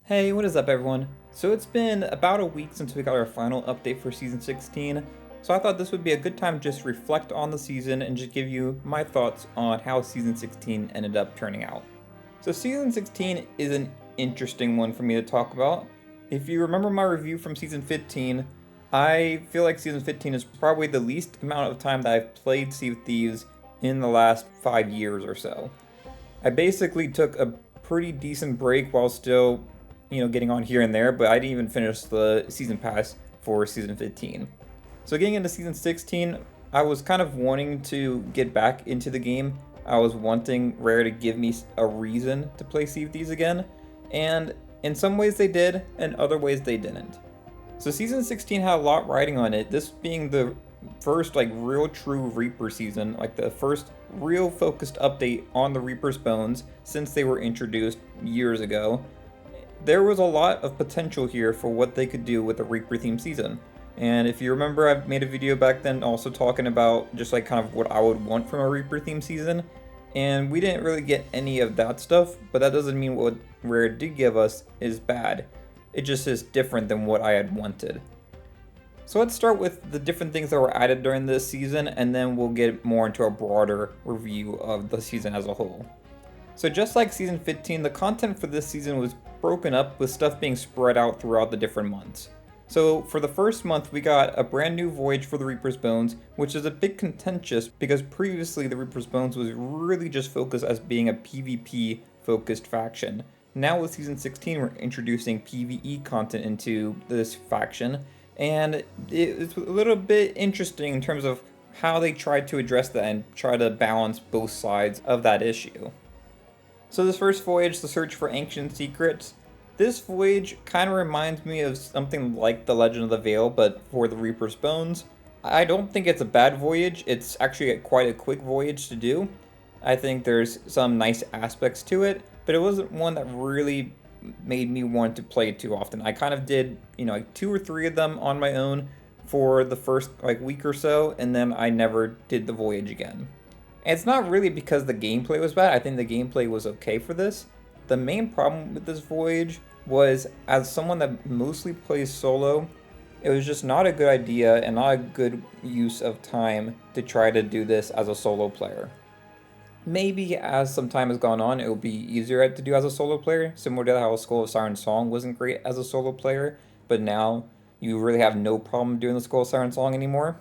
Hey, what is up everyone? So it's been about a week since we got our final update for Season 16, so I thought this would be a good time to just reflect on the season and just give you my thoughts on how Season 16 ended up turning out. So Season 16 is an interesting one for me to talk about. If you remember my review from Season 15, I feel like Season 15 is probably the least amount of time that I've played Sea of Thieves in the last 5 years or so. I basically took a pretty decent break while still, getting on here and there, but I didn't even finish the season pass for season 15. So getting into season 16, I was kind of wanting to get back into the game. I was wanting Rare to give me a reason to play Sea of Thieves again, and in some ways they did, and other ways they didn't. So season 16 had a lot riding on it, this being the first real true Reaper season, like the first real focused update on the Reaper's bones since they were introduced years ago. There was a lot of potential here for what they could do with a Reaper themed season. And if you remember, I made a video back then also talking about just kind of what I would want from a Reaper themed season. And we didn't really get any of that stuff, but that doesn't mean what Rare did give us is bad. It just is different than what I had wanted. So let's start with the different things that were added during this season, and then we'll get more into a broader review of the season as a whole. So just like season 15, the content for this season was broken up with stuff being spread out throughout the different months. So for the first month, we got a brand new voyage for the Reaper's Bones, which is a bit contentious because previously the Reaper's Bones was really just focused as being a PvP focused faction. Now with season 16, we're introducing PvE content into this faction, and it's a little bit interesting in terms of how they tried to address that and try to balance both sides of that issue. So this first voyage, the search for ancient secrets, this voyage kind of reminds me of something like the Legend of the Veil, but for the Reaper's Bones. I don't think it's a bad voyage, it's actually quite a quick voyage to do. I think there's some nice aspects to it, but it wasn't one that really made me want to play it too often. I kind of did, like 2 or 3 of them on my own for the first week or so, and then I never did the voyage again. And it's not really because the gameplay was bad. I think the gameplay was okay for this. The main problem with this voyage was, as someone that mostly plays solo, it was just not a good idea and not a good use of time to try to do this as a solo player. Maybe as some time has gone on, it will be easier to do as a solo player, similar to how Skull of Siren Song wasn't great as a solo player, but now you really have no problem doing the Skull of Siren Song anymore.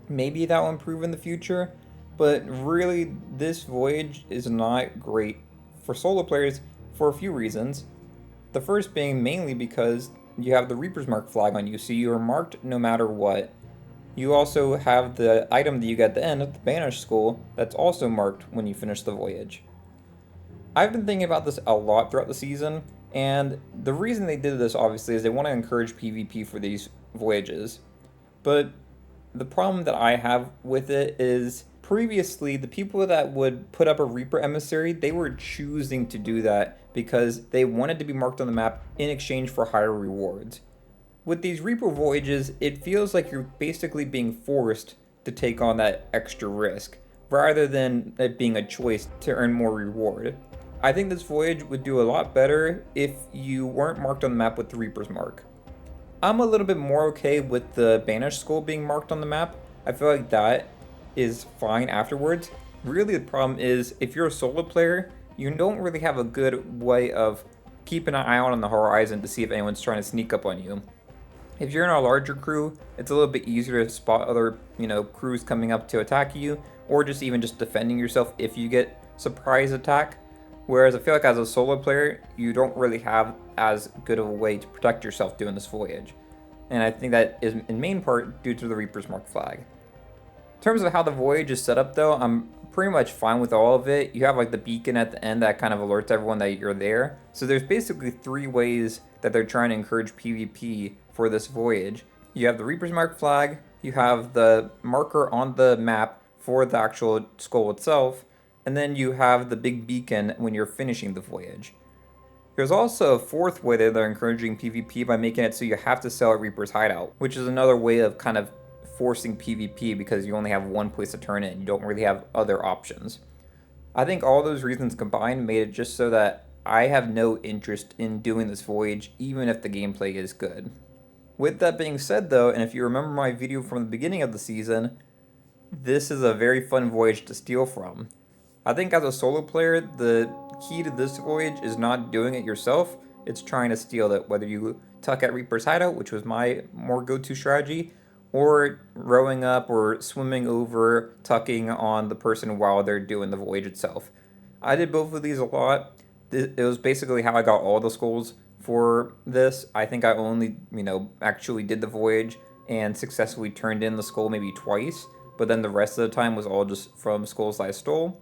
Maybe that will improve in the future, but really this voyage is not great for solo players for a few reasons. The first being mainly because you have the Reaper's Mark flag on you, so you are marked no matter what. You also have the item that you get at the end of the Banished Skull that's also marked when you finish the voyage. I've been thinking about this a lot throughout the season, and the reason they did this obviously is they want to encourage PvP for these voyages. But the problem that I have with it is previously the people that would put up a Reaper emissary, they were choosing to do that because they wanted to be marked on the map in exchange for higher rewards. With these Reaper voyages, it feels like you're basically being forced to take on that extra risk, rather than it being a choice to earn more reward. I think this voyage would do a lot better if you weren't marked on the map with the Reaper's Mark. I'm a little bit more okay with the Banished Skull being marked on the map. I feel like that is fine afterwards. Really the problem is, if you're a solo player, you don't really have a good way of keeping an eye out on the horizon to see if anyone's trying to sneak up on you. If you're in a larger crew, it's a little bit easier to spot other, crews coming up to attack you, or just even just defending yourself if you get surprise attack. Whereas I feel like as a solo player, you don't really have as good of a way to protect yourself doing this voyage. And I think that is in main part due to the Reaper's Mark flag. In terms of how the voyage is set up though, I'm pretty much fine with all of it. You have the beacon at the end that kind of alerts everyone that you're there. So there's basically 3 ways that they're trying to encourage PvP for this voyage. You have the Reaper's Mark flag, you have the marker on the map for the actual skull itself, and then you have the big beacon when you're finishing the voyage. There's also a 4th way that they're encouraging PvP by making it so you have to sell at Reaper's Hideout, which is another way of kind of forcing PvP because you only have one place to turn it and you don't really have other options. I think all those reasons combined made it just so that I have no interest in doing this voyage, even if the gameplay is good. With that being said, though, and if you remember my video from the beginning of the season, this is a very fun voyage to steal from. I think as a solo player, the key to this voyage is not doing it yourself, it's trying to steal it, whether you tuck at Reaper's Hideout, which was my more go-to strategy, or rowing up or swimming over, tucking on the person while they're doing the voyage itself. I did both of these a lot. It was basically how I got all the skulls for this. I think I only, actually did the voyage and successfully turned in the skull maybe twice, but then the rest of the time was all just from skulls I stole.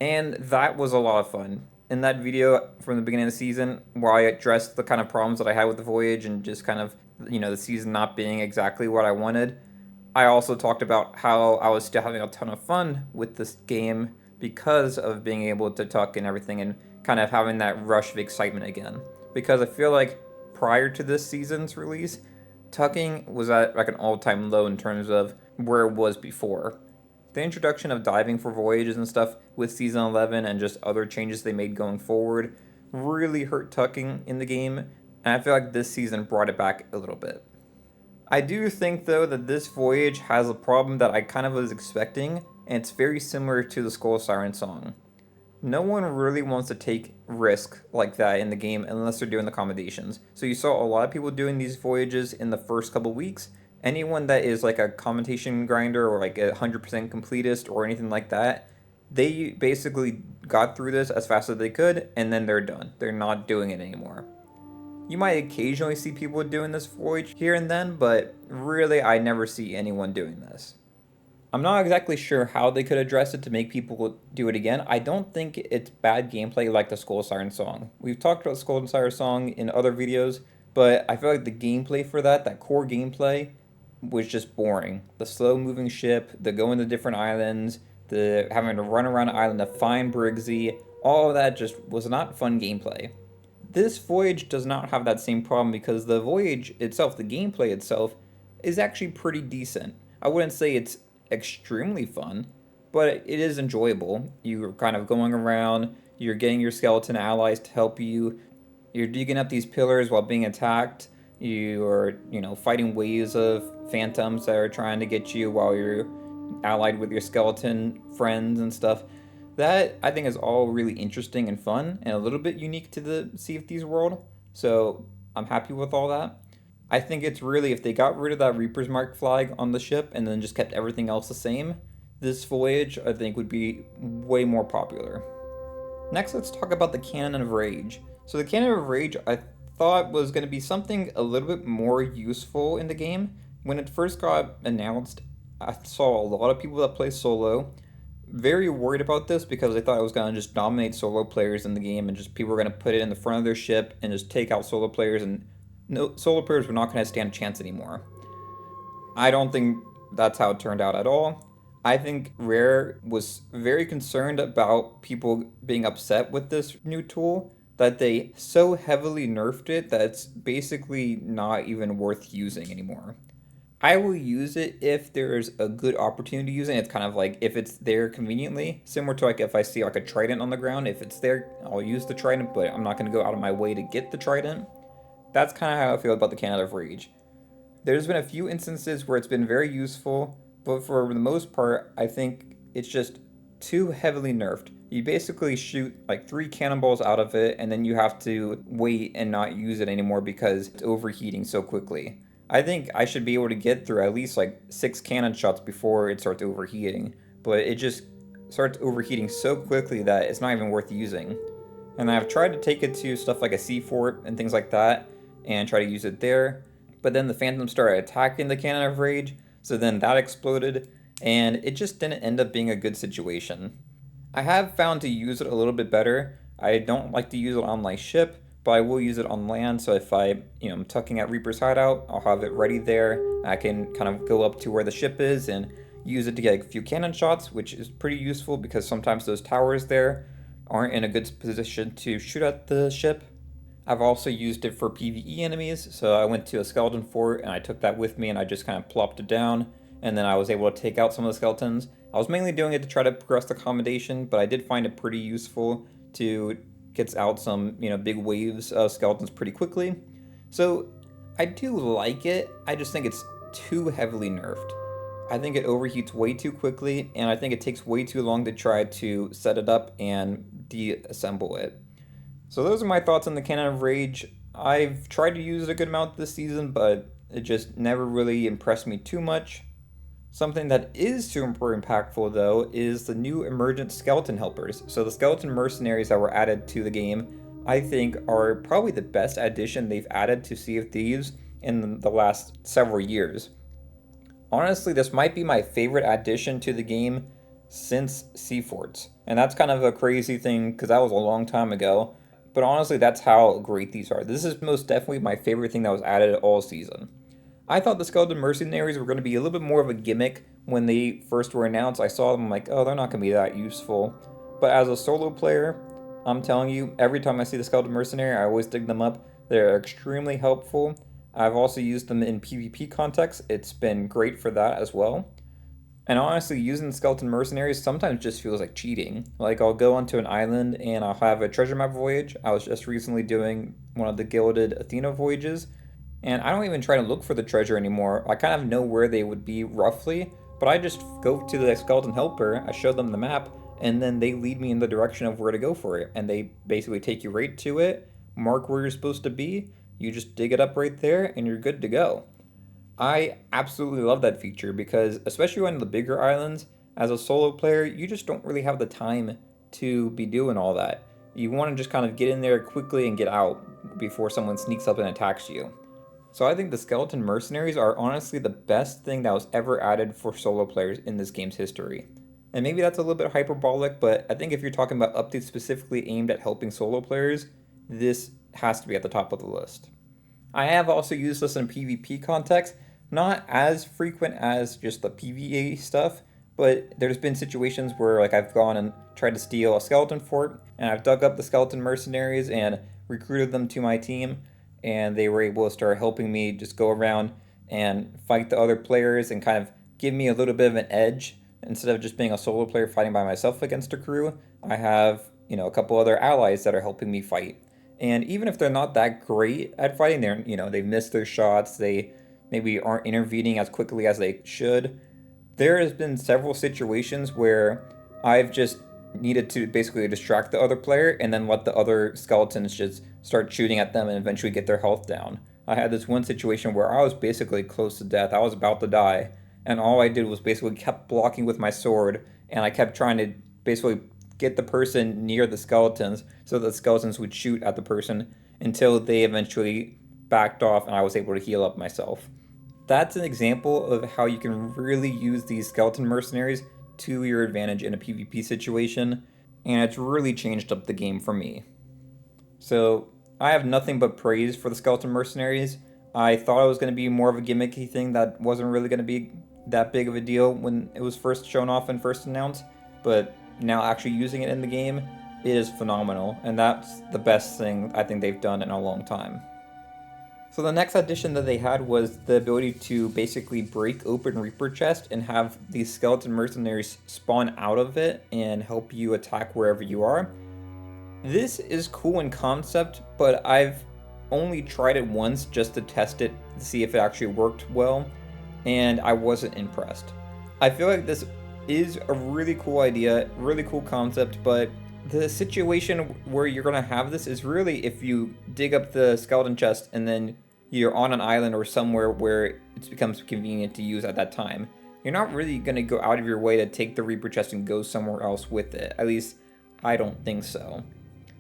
And that was a lot of fun. In that video from the beginning of the season, where I addressed the kind of problems that I had with the voyage and just kind of, the season not being exactly what I wanted, I also talked about how I was still having a ton of fun with this game because of being able to tuck and everything and kind of having that rush of excitement again. Because I feel like prior to this season's release, tucking was at like an all-time low in terms of where it was before. The introduction of diving for voyages and stuff with Season 11 and just other changes they made going forward really hurt tucking in the game, and I feel like this season brought it back a little bit. I do think, though, that this voyage has a problem that I kind of was expecting, and it's very similar to the Skull Siren song. No one really wants to take risk like that in the game unless they're doing accommodations. So you saw a lot of people doing these voyages in the first couple weeks. Anyone that is like a commentation grinder or like a 100% completist or anything like that, they basically got through this as fast as they could and then they're done. They're not doing it anymore. You might occasionally see people doing this voyage here and then, but really I never see anyone doing this. I'm not exactly sure how they could address it to make people do it again. I don't think it's bad gameplay like the Skull Siren song. We've talked about Skull Siren song in other videos, but I feel like the gameplay for that core gameplay, was just boring. The slow moving ship, the going to different islands, the having to run around an island to find Briggsy, all of that just was not fun gameplay. This voyage does not have that same problem because the voyage itself, the gameplay itself, is actually pretty decent. I wouldn't say it's extremely fun, but it is enjoyable. You're kind of going around, you're getting your skeleton allies to help you, you're digging up these pillars while being attacked, you're, fighting waves of phantoms that are trying to get you while you're allied with your skeleton friends and stuff. That, I think, is all really interesting and fun and a little bit unique to the Sea of Thieves world. So I'm happy with all that. I think it's really, if they got rid of that Reaper's Mark flag on the ship and then just kept everything else the same, this voyage, I think, would be way more popular. Next, let's talk about the Cannon of Rage. So the Cannon of Rage, I thought was going to be something a little bit more useful in the game. When it first got announced, I saw a lot of people that play solo very worried about this because they thought it was going to just dominate solo players in the game and just people were going to put it in the front of their ship and just take out solo players, and no solo players were not going to stand a chance anymore. I don't think that's how it turned out at all. I think Rare was very concerned about people being upset with this new tool that they so heavily nerfed it that it's basically not even worth using anymore. I will use it if there's a good opportunity to use it. It's kind of like if it's there conveniently, similar to like if I see like a trident on the ground, if it's there, I'll use the trident, but I'm not going to go out of my way to get the trident. That's kind of how I feel about the Cannon of Rage. There's been a few instances where it's been very useful, but for the most part, I think it's just too heavily nerfed. You basically shoot like 3 cannonballs out of it, and then you have to wait and not use it anymore because it's overheating so quickly. I think I should be able to get through at least like 6 cannon shots before it starts overheating, but it just starts overheating so quickly that it's not even worth using. And I've tried to take it to stuff like a sea fort and things like that, and try to use it there, but then the phantoms started attacking the Cannon of Rage, so then that exploded, and it just didn't end up being a good situation. I have found to use it a little bit better. I don't like to use it on my ship, but I will use it on land, so if I'm tucking at Reaper's Hideout, I'll have it ready there. I can kind of go up to where the ship is and use it to get a few cannon shots, which is pretty useful because sometimes those towers there aren't in a good position to shoot at the ship. I've also used it for PvE enemies, so I went to a skeleton fort and I took that with me and I just kind of plopped it down, and then I was able to take out some of the skeletons. I was mainly doing it to try to progress the accommodation, but I did find it pretty useful to gets out some, big waves of skeletons pretty quickly. So I do like it. I just think it's too heavily nerfed. I think it overheats way too quickly, and I think it takes way too long to try to set it up and deassemble it. So those are my thoughts on the Cannon of Rage. I've tried to use it a good amount this season, but it just never really impressed me too much. Something that is super impactful though is the new emergent skeleton helpers. So the skeleton mercenaries that were added to the game, I think are probably the best addition they've added to Sea of Thieves in the last several years. Honestly, this might be my favorite addition to the game since Sea Forts. And that's kind of a crazy thing because that was a long time ago. But honestly, that's how great these are. This is most definitely my favorite thing that was added all season. I thought the Skeleton Mercenaries were going to be a little bit more of a gimmick when they first were announced. I saw them, I'm like, oh, they're not going to be that useful. But as a solo player, I'm telling you, every time I see the Skeleton Mercenary, I always dig them up. They're extremely helpful. I've also used them in PvP context. It's been great for that as well. And honestly, using Skeleton Mercenaries sometimes just feels like cheating. Like, I'll go onto an island and I'll have a treasure map voyage. I was just recently doing one of the Gilded Athena voyages, and I don't even try to look for the treasure anymore. I kind of know where they would be roughly, but I just go to the Skeleton Helper, I show them the map, and then they lead me in the direction of where to go for it. And they basically take you right to it, mark where you're supposed to be, you just dig it up right there, and you're good to go. I absolutely love that feature because, especially on the bigger islands, as a solo player, you just don't really have the time to be doing all that. You want to just kind of get in there quickly and get out before someone sneaks up and attacks you. So I think the Skeleton Mercenaries are honestly the best thing that was ever added for solo players in this game's history. And maybe that's a little bit hyperbolic, but I think if you're talking about updates specifically aimed at helping solo players, this has to be at the top of the list. I have also used this in PvP context, not as frequent as just the PvE stuff, but there's been situations where like I've gone and tried to steal a skeleton fort, and I've dug up the skeleton mercenaries and recruited them to my team, and they were able to start helping me just go around and fight the other players and kind of give me a little bit of an edge. Instead of just being a solo player fighting by myself against a crew, I have, a couple other allies that are helping me fight. And even if they're not that great at fighting, they've missed their shots, they maybe aren't intervening as quickly as they should. There has been several situations where I've just needed to basically distract the other player and then let the other skeletons just start shooting at them and eventually get their health down. I had this one situation where I was basically close to death. I was about to die, and all I did was basically kept blocking with my sword, and I kept trying to basically get the person near the skeletons so the skeletons would shoot at the person until they eventually backed off and I was able to heal up myself. That's an example of how you can really use these skeleton mercenaries to your advantage in a PvP situation, and it's really changed up the game for me. So I have nothing but praise for the skeleton mercenaries. I thought it was going to be more of a gimmicky thing that wasn't really going to be that big of a deal when it was first shown off and first announced, but now actually using it in the game, it is phenomenal, and that's the best thing I think they've done in a long time. So the next addition that they had was the ability to basically break open Reaper chest and have these skeleton mercenaries spawn out of it and help you attack wherever you are. This is cool in concept, but I've only tried it once just to test it to see if it actually worked well, and I wasn't impressed. I feel like this is a really cool idea, really cool concept, but the situation where you're going to have this is really if you dig up the skeleton chest and then you're on an island or somewhere where it becomes convenient to use at that time. You're not really going to go out of your way to take the Reaper chest and go somewhere else with it. At least, I don't think so.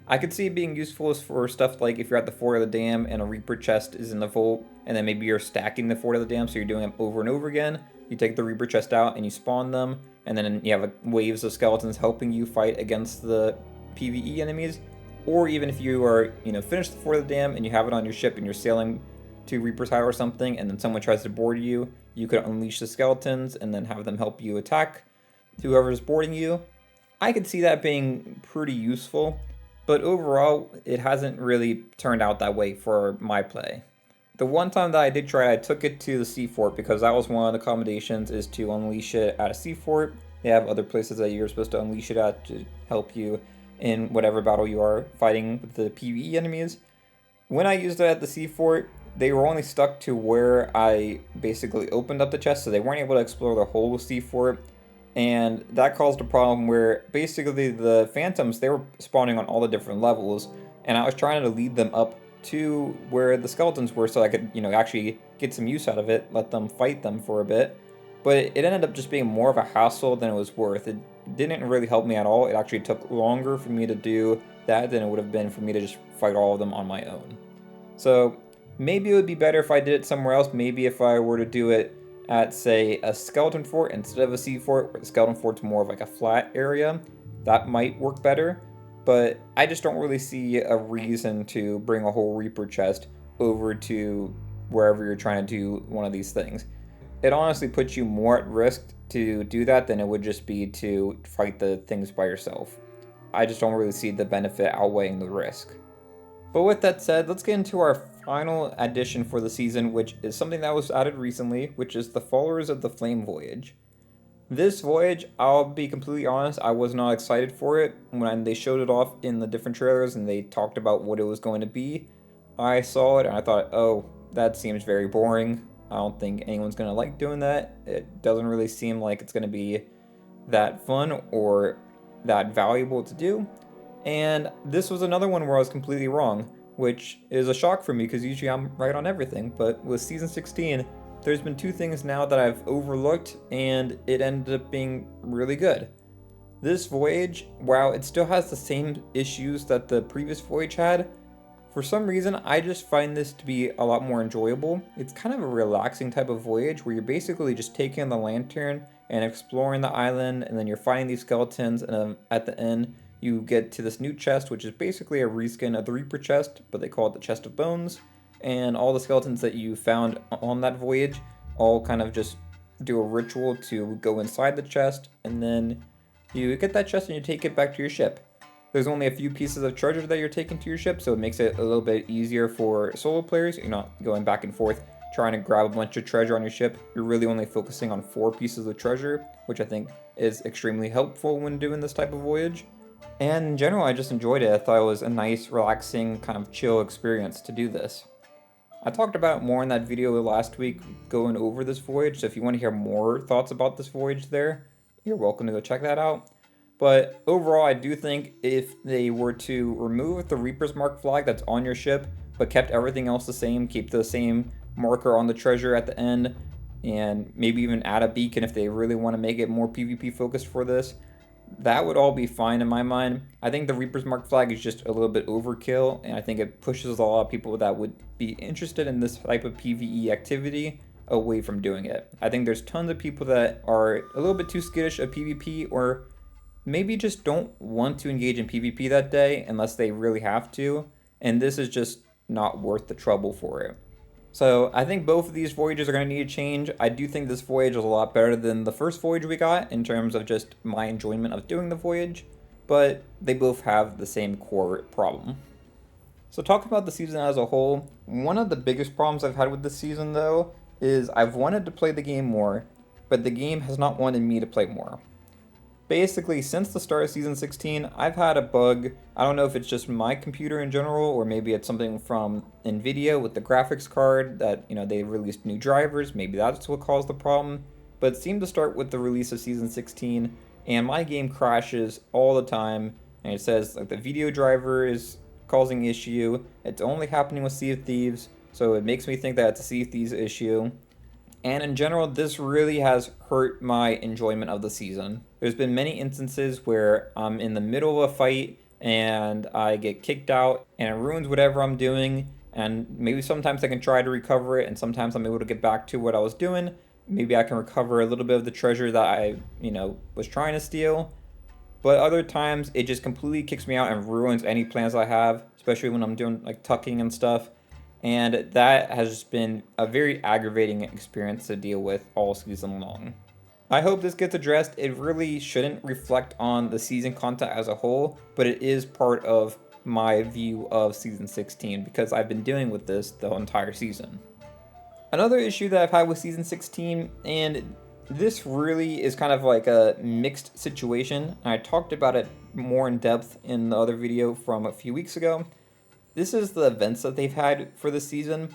I could see it being useful for stuff like if you're at the Fort of the Dam and a Reaper chest is in the vault, and then maybe you're stacking the Fort of the Dam, so you're doing it over and over again. You take the Reaper chest out and you spawn them, and then you have waves of skeletons helping you fight against the PvE enemies. Or even if you are, finished the Fort of the Dam and you have it on your ship and you're sailing to Reaper's High or something, and then someone tries to board you, you could unleash the skeletons and then have them help you attack whoever's boarding you. I could see that being pretty useful, but overall, it hasn't really turned out that way for my play. The one time that I did try, I took it to the Sea Fort because that was one of the accommodations is to unleash it at a Sea Fort. They have other places that you're supposed to unleash it at to help you in whatever battle you are fighting with the PvE enemies. When I used it at the sea fort, they were only stuck to where I basically opened up the chest, so they weren't able to explore the whole sea fort. And that caused a problem where basically the phantoms, they were spawning on all the different levels, and I was trying to lead them up to where the skeletons were so I could, actually get some use out of it, let them fight them for a bit. But it ended up just being more of a hassle than it was worth. It didn't really help me at all. It actually took longer for me to do that than it would have been for me to just fight all of them on my own. So maybe it would be better if I did it somewhere else. Maybe if I were to do it at, say, a skeleton fort instead of a sea fort, where the skeleton fort's more of like a flat area. That might work better. But I just don't really see a reason to bring a whole Reaper chest over to wherever you're trying to do one of these things. It honestly puts you more at risk to do that than it would just be to fight the things by yourself. I just don't really see the benefit outweighing the risk. But with that said, let's get into our final addition for the season, which is something that was added recently, which is the Followers of the Flame Voyage. This voyage, I'll be completely honest, I was not excited for it. When they showed it off in the different trailers and they talked about what it was going to be, I saw it and I thought, oh, that seems very boring. I don't think anyone's going to like doing that. It doesn't really seem like it's going to be that fun or that valuable to do. And this was another one where I was completely wrong, which is a shock for me because usually I'm right on everything. But with Season 16, there's been two things now that I've overlooked, and it ended up being really good. This voyage, while it still has the same issues that the previous voyage had, for some reason I just find this to be a lot more enjoyable. It's kind of a relaxing type of voyage where you're basically just taking the lantern and exploring the island, and then you're fighting these skeletons, and at the end you get to this new chest, which is basically a reskin of the Reaper chest, but they call it the Chest of Bones. And all the skeletons that you found on that voyage all kind of just do a ritual to go inside the chest, and then you get that chest and you take it back to your ship. There's only a few pieces of treasure that you're taking to your ship, so it makes it a little bit easier for solo players. You're not going back and forth trying to grab a bunch of treasure on your ship. You're really only focusing on 4 pieces of treasure, which I think is extremely helpful when doing this type of voyage. And in general, I just enjoyed it. I thought it was a nice, relaxing, kind of chill experience to do this. I talked about it more in that video last week going over this voyage, so if you want to hear more thoughts about this voyage there, you're welcome to go check that out. But overall, I do think if they were to remove the Reaper's Mark flag that's on your ship, but kept everything else the same, keep the same marker on the treasure at the end, and maybe even add a beacon if they really want to make it more PvP focused for this, that would all be fine in my mind. I think the Reaper's Mark flag is just a little bit overkill, and I think it pushes a lot of people that would be interested in this type of PvE activity away from doing it. I think there's tons of people that are a little bit too skittish of PvP, or maybe just don't want to engage in PvP that day unless they really have to, and this is just not worth the trouble for it. So I think both of these voyages are going to need a change. I do think this voyage is a lot better than the first voyage we got in terms of just my enjoyment of doing the voyage, but they both have the same core problem. So talking about the season as a whole, one of the biggest problems I've had with this season though is I've wanted to play the game more, but the game has not wanted me to play more. Basically, since the start of Season 16, I've had a bug. I don't know if it's just my computer in general, or maybe it's something from NVIDIA with the graphics card that, they released new drivers. Maybe that's what caused the problem. But it seemed to start with the release of Season 16, and my game crashes all the time. And it says like the video driver is causing issue. It's only happening with Sea of Thieves, so it makes me think that it's a Sea of Thieves issue. And in general, this really has hurt my enjoyment of the season. There's been many instances where I'm in the middle of a fight and I get kicked out and it ruins whatever I'm doing. And maybe sometimes I can try to recover it, and sometimes I'm able to get back to what I was doing. Maybe I can recover a little bit of the treasure that I, was trying to steal. But other times it just completely kicks me out and ruins any plans I have, especially when I'm doing like tucking and stuff. And that has just been a very aggravating experience to deal with all season long. I hope this gets addressed. It really shouldn't reflect on the season content as a whole, but it is part of my view of Season 16 because I've been dealing with this the entire season. Another issue that I've had with Season 16, and This really is kind of like a mixed situation. I talked about it more in depth in the other video from a few weeks ago. This is the events that they've had for this season,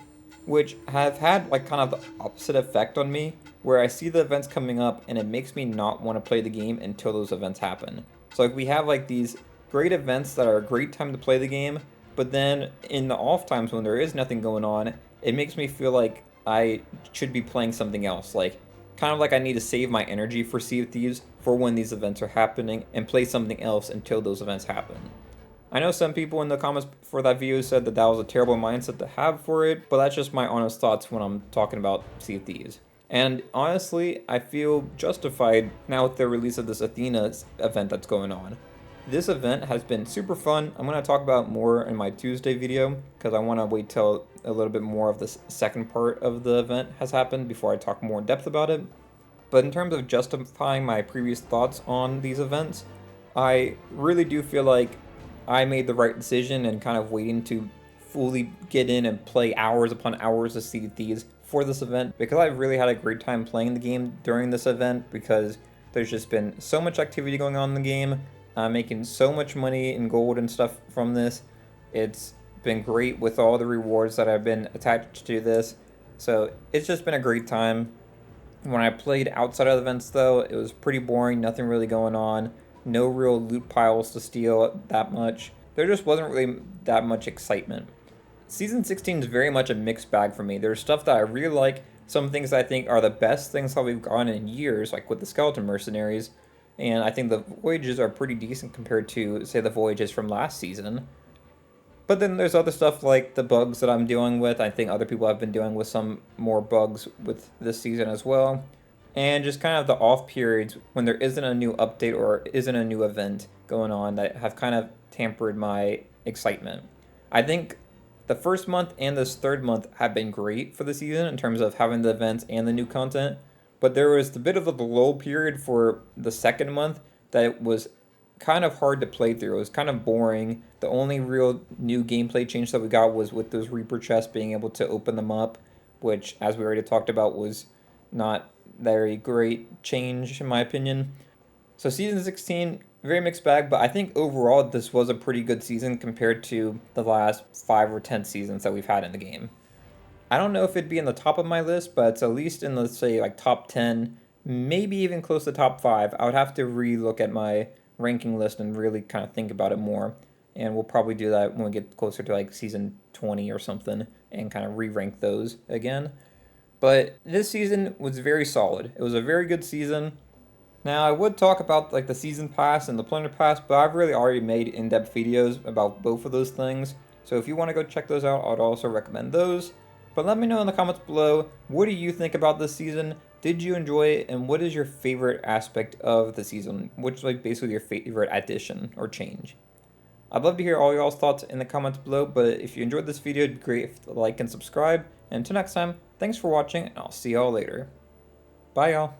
which have had like kind of the opposite effect on me, where I see the events coming up and it makes me not want to play the game until those events happen. So like we have like these great events that are a great time to play the game, but then in the off times when there is nothing going on, it makes me feel like I should be playing something else. Like kind of like I need to save my energy for Sea of Thieves for when these events are happening and play something else until those events happen. I know some people in the comments for that video said that that was a terrible mindset to have for it, but that's just my honest thoughts when I'm talking about Sea of Thieves. And honestly, I feel justified now with the release of this Athena event that's going on. This event has been super fun. I'm going to talk about more in my Tuesday video because I want to wait till a little bit more of the second part of the event has happened before I talk more in depth about it. But in terms of justifying my previous thoughts on these events, I really do feel like I made the right decision and kind of waiting to fully get in and play hours upon hours of Sea of Thieves for this event because I really had a great time playing the game during this event because there's just been so much activity going on in the game. I'm making so much money in gold and stuff from this. It's been great with all the rewards that have been attached to this. So it's just been a great time. When I played outside of the events though, it was pretty boring, nothing really going on. No real loot piles to steal that much. There just wasn't really that much excitement. Season 16 is very much a mixed bag for me. There's stuff that I really like, some things I think are the best things that we've gotten in years, like with the skeleton mercenaries, and I think the voyages are pretty decent compared to, say, the voyages from last season. But then there's other stuff like the bugs that I'm dealing with. I think other people have been dealing with some more bugs with this season as well. And just kind of the off periods when there isn't a new update or isn't a new event going on that have kind of tampered my excitement. I think the first month and this third month have been great for the season in terms of having the events and the new content. But there was a bit of a lull period for the second month that was kind of hard to play through. It was kind of boring. The only real new gameplay change that we got was with those Reaper chests, being able to open them up, which, as we already talked about, was not very great change in my opinion. So season 16, very mixed bag, but I think overall this was a pretty good season compared to the last 5 or 10 seasons that we've had in the game. I don't know if it'd be in the top of my list, but it's at least in, let's say, like top 10, maybe even close to top 5. I would have to re-look at my ranking list and really kind of think about it more. And we'll probably do that when we get closer to like season 20 or something and kind of re-rank those again. But this season was very solid. It was a very good season. Now, I would talk about like the season pass and the plunder pass, but I've really already made in-depth videos about both of those things. So if you want to go check those out, I'd also recommend those. But let me know in the comments below, what do you think about this season? Did you enjoy it? And what is your favorite aspect of the season? Which is like basically your favorite addition or change? I'd love to hear all y'all's thoughts in the comments below, but if you enjoyed this video, it'd be great if you like and subscribe. And until next time, thanks for watching, and I'll see y'all later. Bye, y'all.